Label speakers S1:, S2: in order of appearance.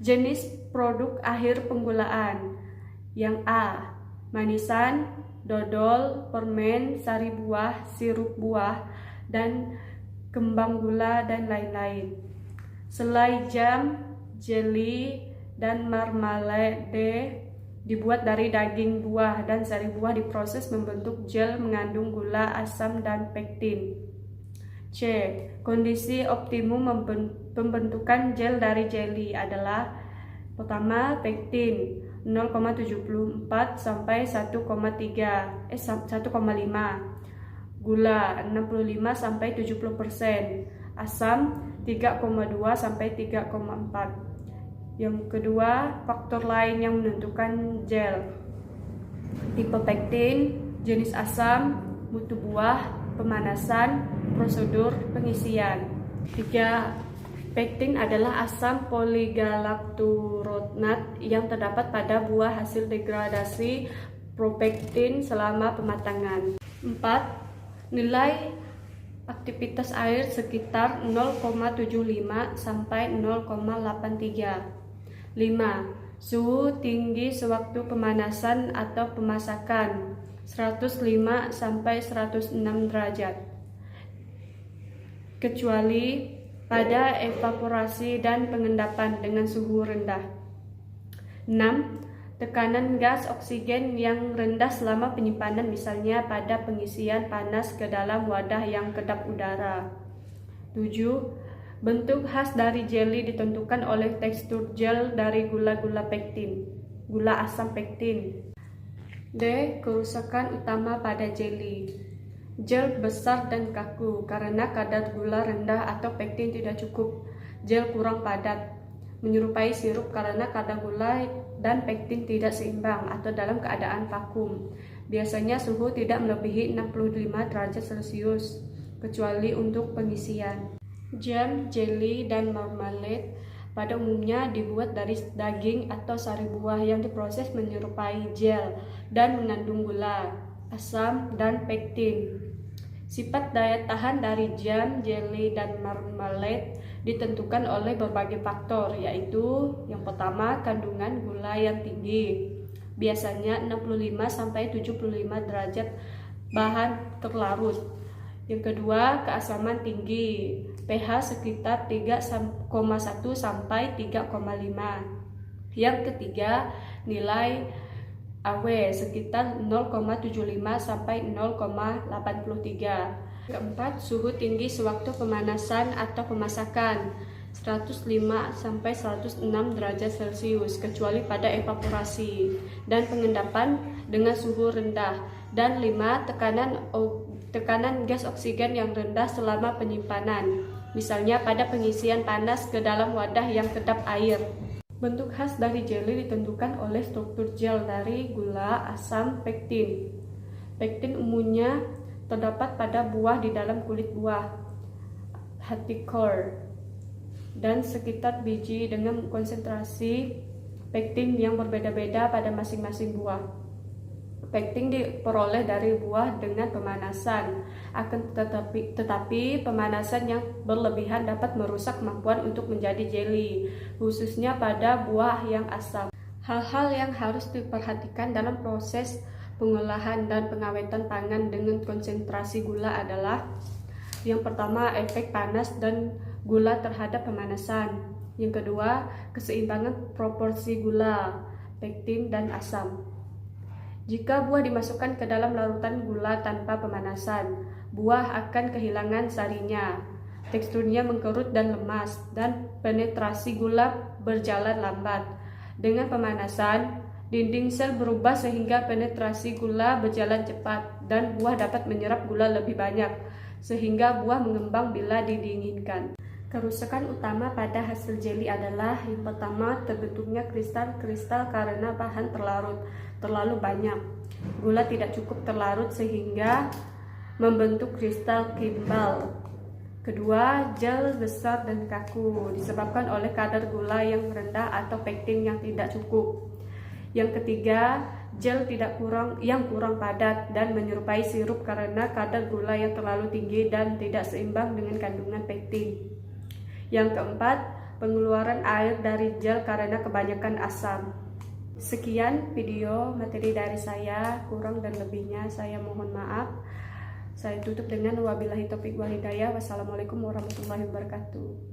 S1: Jenis produk akhir penggulaan. Yang A. Manisan, dodol, permen, sari buah, sirup buah, dan kembang gula, dan lain-lain. Selai jam, jeli, dan marmalade dibuat dari daging buah dan sari buah diproses membentuk gel mengandung gula, asam, dan pektin. C. Kondisi optimum pembentukan gel dari jeli adalah: pertama, pektin 0,74 sampai 1,5, gula 65 sampai 70%, asam 3,2 sampai 3,4. Yang kedua, faktor lain yang menentukan gel: tipe pektin, jenis asam, mutu buah, pemanasan, prosedur pengisian. 3. Pektin adalah asam poligalakturonat yang terdapat pada buah hasil degradasi propektin selama pematangan. 4. Nilai aktivitas air sekitar 0,75 sampai 0,83. 5. Suhu tinggi sewaktu pemanasan atau pemasakan 105 sampai 106 derajat, kecuali pada evaporasi dan pengendapan dengan suhu rendah. 6. Tekanan gas oksigen yang rendah selama penyimpanan, misalnya pada pengisian panas ke dalam wadah yang kedap udara. 7. Bentuk khas dari jeli ditentukan oleh tekstur gel dari gula-gula pektin, gula asam pektin. D. Kerusakan utama pada jeli. Gel besar dan kaku karena kadar gula rendah atau pektin tidak cukup. Gel kurang padat, menyerupai sirup karena kadar gula dan pektin tidak seimbang atau dalam keadaan vakum. Biasanya suhu tidak melebihi 65 derajat Celcius, kecuali untuk pengisian. Jam, jeli, dan marmalade pada umumnya dibuat dari daging atau sari buah yang diproses menyerupai gel dan mengandung gula, asam, dan pektin. Sifat daya tahan dari jam, jeli, dan marmalade ditentukan oleh berbagai faktor, yaitu yang pertama, kandungan gula yang tinggi, biasanya 65-75 derajat bahan terlarut. Yang kedua, keasaman tinggi, pH sekitar 3,1 sampai 3,5. Yang ketiga, nilai AW sekitar 0,75 sampai 0,83. Keempat, suhu tinggi sewaktu pemanasan atau pemasakan 105 sampai 106 derajat Celcius, kecuali pada evaporasi dan pengendapan dengan suhu rendah. Dan 5, tekanan gas oksigen yang rendah selama penyimpanan, misalnya pada pengisian panas ke dalam wadah yang kedap air. Bentuk khas dari jeli ditentukan oleh struktur gel dari gula, asam, pektin. Pektin umumnya terdapat pada buah di dalam kulit buah, hati core, dan sekitar biji dengan konsentrasi pektin yang berbeda-beda pada masing-masing buah. Pektin diperoleh dari buah dengan pemanasan, tetapi pemanasan yang berlebihan dapat merusak kemampuan untuk menjadi jeli, khususnya pada buah yang asam. Hal-hal yang harus diperhatikan dalam proses pengolahan dan pengawetan pangan dengan konsentrasi gula adalah: yang pertama, efek panas dan gula terhadap pemanasan. Yang kedua, keseimbangan proporsi gula, pektin, dan asam. Jika buah dimasukkan ke dalam larutan gula tanpa pemanasan, buah akan kehilangan sarinya, teksturnya mengkerut dan lemas, dan penetrasi gula berjalan lambat. Dengan pemanasan, dinding sel berubah sehingga penetrasi gula berjalan cepat, dan buah dapat menyerap gula lebih banyak, sehingga buah mengembang bila didinginkan. Kerusakan utama pada hasil jeli adalah: yang pertama, terbentuknya kristal-kristal karena bahan terlalu banyak. Gula tidak cukup terlarut sehingga membentuk kristal gimbal. Kedua, gel besar dan kaku disebabkan oleh kadar gula yang rendah atau pektin yang tidak cukup. Yang ketiga, gel kurang padat dan menyerupai sirup karena kadar gula yang terlalu tinggi dan tidak seimbang dengan kandungan pektin. Yang keempat, pengeluaran air dari gel karena kebanyakan asam. Sekian video materi dari saya, kurang dan lebihnya saya mohon maaf. Saya tutup dengan wabillahi taufiq wal hidayah. Wassalamualaikum warahmatullahi wabarakatuh.